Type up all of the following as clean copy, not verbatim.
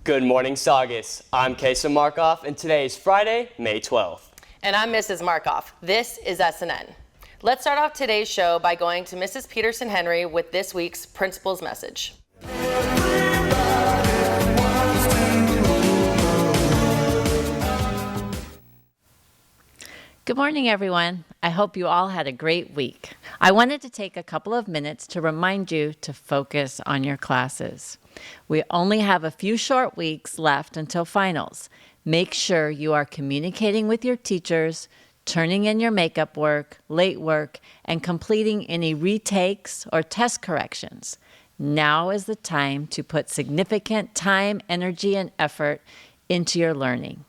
Good morning, Saugus. I'm Kaysen Markoff, and today is Friday, May 12th. And I'm Mrs. Markoff. This is SNN. Let's start off today's show by going to Mrs. Peterson-Henry with this week's principal's message. Good morning, everyone. I hope you all had a great week. I wanted to take a couple of minutes to remind you to focus on your classes. We only have a few short weeks left until finals. Make sure you are communicating with your teachers, turning in your makeup work, late work, and completing any retakes or test corrections. Now is the time to put significant time, energy, and effort into your learning.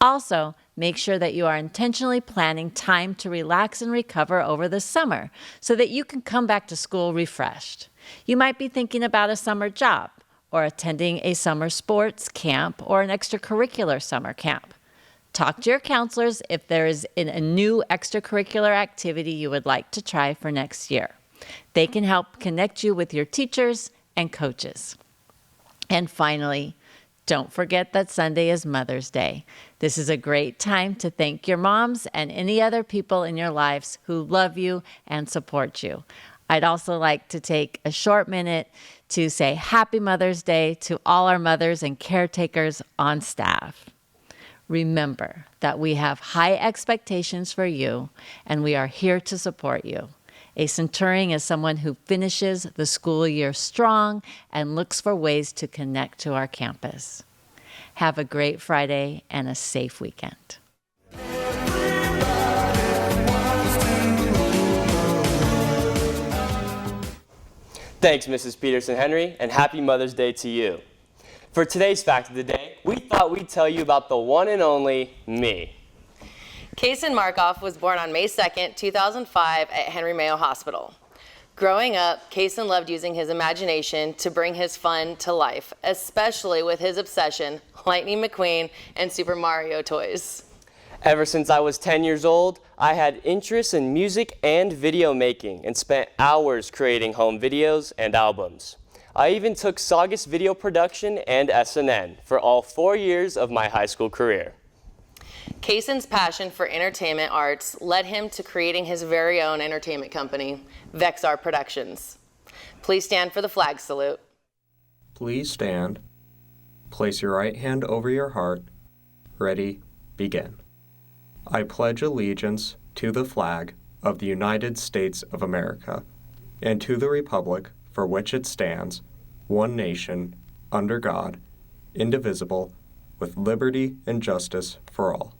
Also, make sure that you are intentionally planning time to relax and recover over the summer so that you can come back to school refreshed. You might be thinking about a summer job or attending a summer sports camp or an extracurricular summer camp. Talk to your counselors if there is a new extracurricular activity you would like to try for next year. They can help connect you with your teachers and coaches. And finally, don't forget that Sunday is Mother's Day. This is a great time to thank your moms and any other people in your lives who love you and support you. I'd also like to take a short minute to say Happy Mother's Day to all our mothers and caretakers on staff. Remember that we have high expectations for you, and we are here to support you. A Centurion is someone who finishes the school year strong and looks for ways to connect to our campus. Have a great Friday and a safe weekend. Thanks, Mrs. Peterson-Henry, and happy Mother's Day to you. For today's fact of the day, we thought we'd tell you about the one and only me. Kaysen Markoff was born on May 2nd, 2005 at Henry Mayo Hospital. Growing up, Kaysen loved using his imagination to bring his fun to life, especially with his obsession, Lightning McQueen and Super Mario toys. Ever since I was 10 years old, I had interests in music and video making and spent hours creating home videos and albums. I even took Saugus video production and SNN for all 4 years of my high school career. Kaysen's passion for entertainment arts led him to creating his very own entertainment company, Vexar Productions. Please stand for the flag salute. Please stand. Place your right hand over your heart. Ready, begin. I pledge allegiance to the flag of the United States of America and to the republic for which it stands, one nation, under God, indivisible, with liberty and justice for all.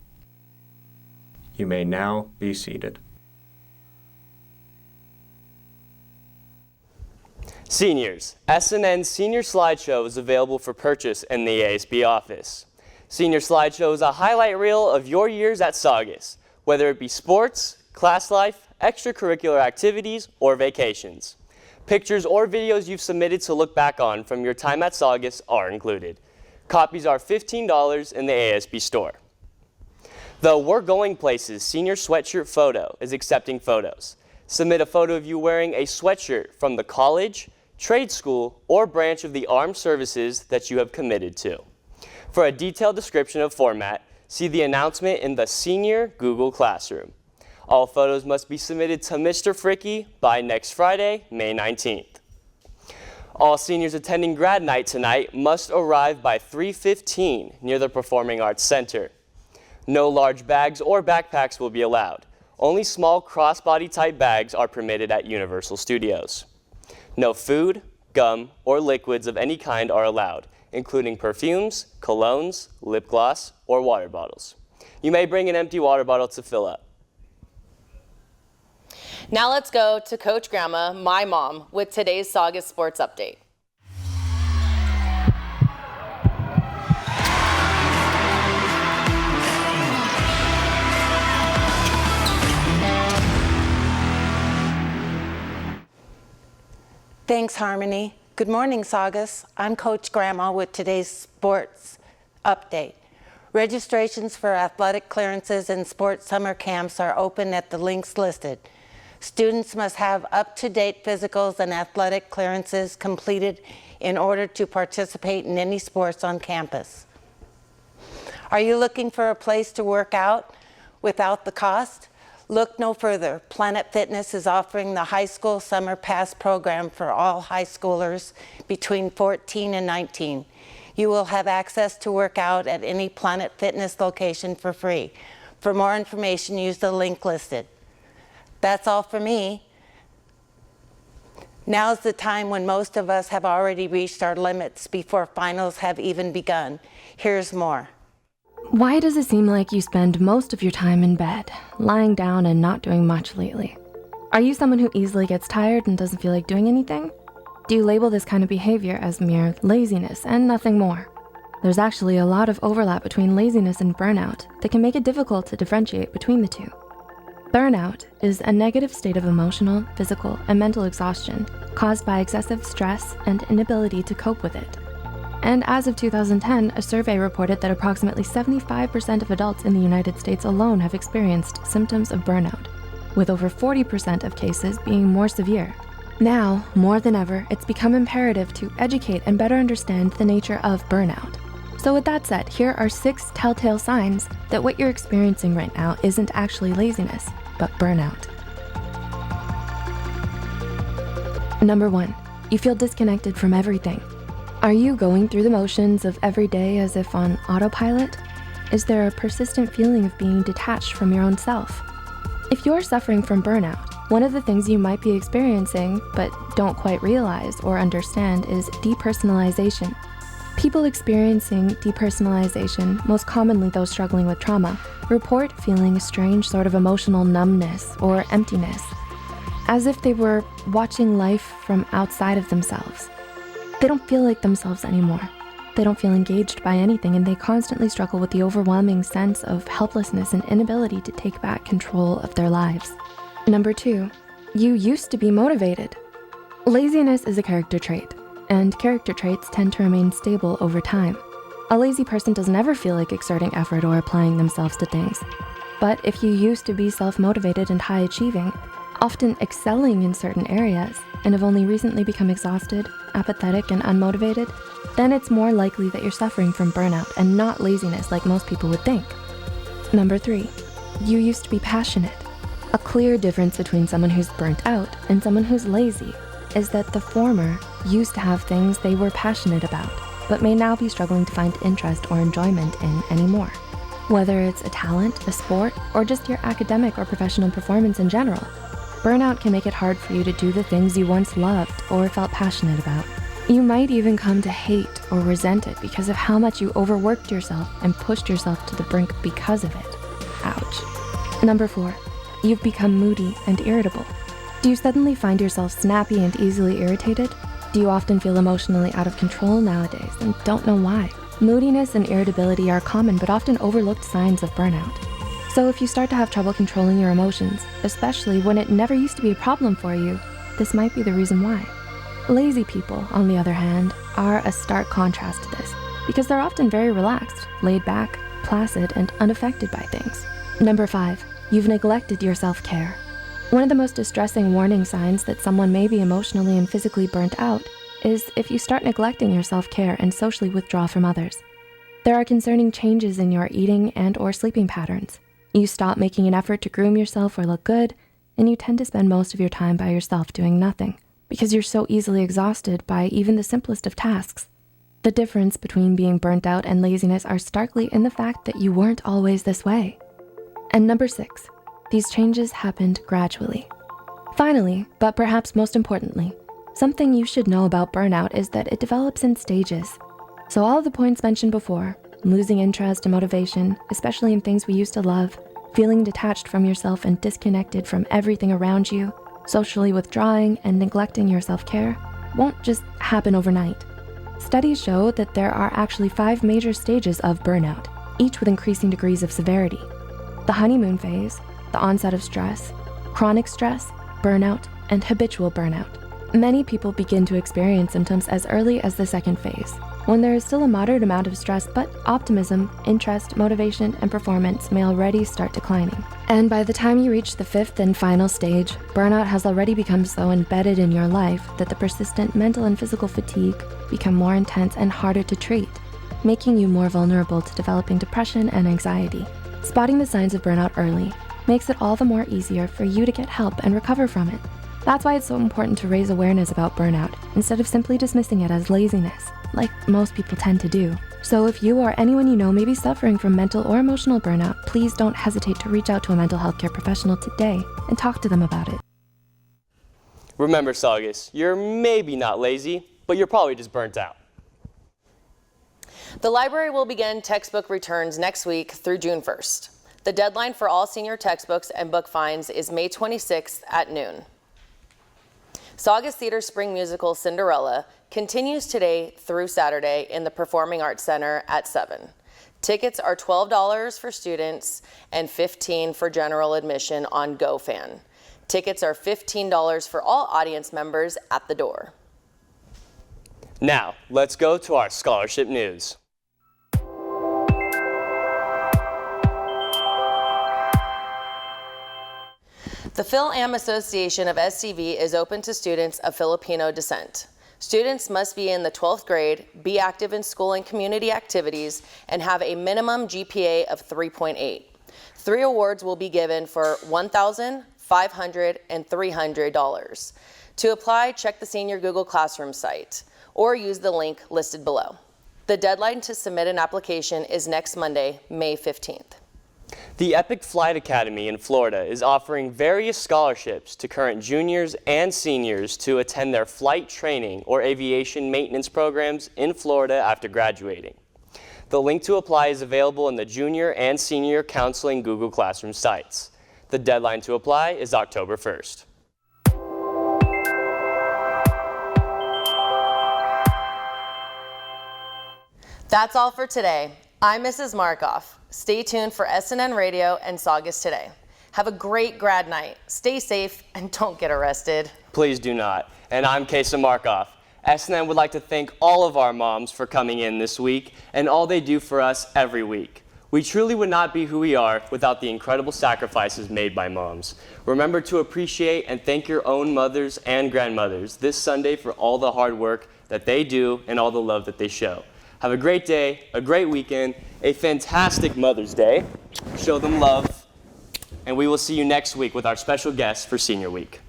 You may now be seated. Seniors, SNN's Senior Slideshow is available for purchase in the ASB office. Senior Slideshow is a highlight reel of your years at Saugus, whether it be sports, class life, extracurricular activities, or vacations. Pictures or videos you've submitted to look back on from your time at Saugus are included. Copies are $15 in the ASB store. The We're Going Places Senior Sweatshirt Photo is accepting photos. Submit a photo of you wearing a sweatshirt from the college, trade school, or branch of the armed services that you have committed to. For a detailed description of format, see the announcement in the Senior Google Classroom. All photos must be submitted to Mr. Fricky by next Friday, May 19th. All seniors attending grad night tonight must arrive by 3:15 near the Performing Arts Center. No large bags or backpacks will be allowed. Only small crossbody type bags are permitted at Universal Studios. No food, gum, or liquids of any kind are allowed, including perfumes, colognes, lip gloss, or water bottles. You may bring an empty water bottle to fill up. Now let's go to Coach Grandma, my mom, with today's Saugus Sports Update. Thanks, Harmony. Good morning, Saugus. I'm Coach Grandma with today's Sports Update. Registrations for athletic clearances and sports summer camps are open at the links listed. Students must have up-to-date physicals and athletic clearances completed in order to participate in any sports on campus. Are you looking for a place to work out without the cost? Look no further. Planet Fitness is offering the high school summer pass program for all high schoolers between 14 and 19. You will have access to work out at any Planet Fitness location for free. For more information, use the link listed. That's all for me. Now's the time when most of us have already reached our limits before finals have even begun. Here's more. Why does it seem like you spend most of your time in bed, lying down and not doing much lately? Are you someone who easily gets tired and doesn't feel like doing anything? Do you label this kind of behavior as mere laziness and nothing more? There's actually a lot of overlap between laziness and burnout that can make it difficult to differentiate between the two. Burnout is a negative state of emotional, physical, and mental exhaustion caused by excessive stress and inability to cope with it. And as of 2010, a survey reported that approximately 75% of adults in the United States alone have experienced symptoms of burnout, with over 40% of cases being more severe. Now, more than ever, it's become imperative to educate and better understand the nature of burnout. So with that said, here are 6 telltale signs that what you're experiencing right now isn't actually laziness, but burnout. Number 1, you feel disconnected from everything. Are you going through the motions of every day as if on autopilot? Is there a persistent feeling of being detached from your own self? If you're suffering from burnout, one of the things you might be experiencing but don't quite realize or understand is depersonalization. People experiencing depersonalization, most commonly those struggling with trauma, report feeling a strange sort of emotional numbness or emptiness, as if they were watching life from outside of themselves. They don't feel like themselves anymore. They don't feel engaged by anything, and they constantly struggle with the overwhelming sense of helplessness and inability to take back control of their lives. Number 2, you used to be motivated. Laziness is a character trait, and character traits tend to remain stable over time. A lazy person doesn't ever feel like exerting effort or applying themselves to things. But if you used to be self-motivated and high-achieving, often excelling in certain areas, and have only recently become exhausted, apathetic, and unmotivated, then it's more likely that you're suffering from burnout and not laziness like most people would think. Number 3, you used to be passionate. A clear difference between someone who's burnt out and someone who's lazy is that the former used to have things they were passionate about, but may now be struggling to find interest or enjoyment in anymore. Whether it's a talent, a sport, or just your academic or professional performance in general, burnout can make it hard for you to do the things you once loved or felt passionate about. You might even come to hate or resent it because of how much you overworked yourself and pushed yourself to the brink because of it. Ouch. Number 4, you've become moody and irritable. Do you suddenly find yourself snappy and easily irritated? Do you often feel emotionally out of control nowadays and don't know why? Moodiness and irritability are common but often overlooked signs of burnout. So if you start to have trouble controlling your emotions, especially when it never used to be a problem for you, this might be the reason why. Lazy people, on the other hand, are a stark contrast to this because they're often very relaxed, laid back, placid, and unaffected by things. Number 5, you've neglected your self-care. One of the most distressing warning signs that someone may be emotionally and physically burnt out is if you start neglecting your self-care and socially withdraw from others. There are concerning changes in your eating and or sleeping patterns. You stop making an effort to groom yourself or look good, and you tend to spend most of your time by yourself doing nothing because you're so easily exhausted by even the simplest of tasks. The difference between being burnt out and laziness are starkly in the fact that you weren't always this way. And number 6, these changes happened gradually. Finally, but perhaps most importantly, something you should know about burnout is that it develops in stages. So all of the points mentioned before, losing interest and motivation, especially in things we used to love, feeling detached from yourself and disconnected from everything around you, socially withdrawing and neglecting your self-care, won't just happen overnight. Studies show that there are actually 5 major stages of burnout, each with increasing degrees of severity. The honeymoon phase, the onset of stress, chronic stress, burnout, and habitual burnout. Many people begin to experience symptoms as early as the 2nd phase, when there is still a moderate amount of stress, but optimism, interest, motivation, and performance may already start declining. And by the time you reach the fifth and final stage, burnout has already become so embedded in your life that the persistent mental and physical fatigue become more intense and harder to treat, making you more vulnerable to developing depression and anxiety. Spotting the signs of burnout early makes it all the more easier for you to get help and recover from it. That's why it's so important to raise awareness about burnout instead of simply dismissing it as laziness, like most people tend to do. So if you or anyone you know may be suffering from mental or emotional burnout, please don't hesitate to reach out to a mental health care professional today and talk to them about it. Remember, Saugus, you're maybe not lazy, but you're probably just burnt out. The library will begin textbook returns next week through June 1st. The deadline for all senior textbooks and book finds is May 26th at noon. Saugus Theater Spring Musical Cinderella continues today through Saturday in the Performing Arts Center at 7. Tickets are $12 for students and $15 for general admission on GoFan. Tickets are $15 for all audience members at the door. Now, let's go to our scholarship news. The Phil-Am Association of SCV is open to students of Filipino descent. Students must be in the 12th grade, be active in school and community activities, and have a minimum GPA of 3.8. 3 awards will be given for $1,000, $500, and $300. To apply, check the Senior Google Classroom site or use the link listed below. The deadline to submit an application is next Monday, May 15th. The Epic Flight Academy in Florida is offering various scholarships to current juniors and seniors to attend their flight training or aviation maintenance programs in Florida after graduating. The link to apply is available in the Junior and Senior Counseling Google Classroom sites. The deadline to apply is October 1st. That's all for today. I'm Mrs. Markoff. Stay tuned for SNN Radio and Saugus Today. Have a great grad night. Stay safe and don't get arrested. Please do not. And I'm Kaysen Markoff. SNN would like to thank all of our moms for coming in this week and all they do for us every week. We truly would not be who we are without the incredible sacrifices made by moms. Remember to appreciate and thank your own mothers and grandmothers this Sunday for all the hard work that they do and all the love that they show. Have a great day, a great weekend, a fantastic Mother's Day. Show them love, and we will see you next week with our special guests for Senior Week.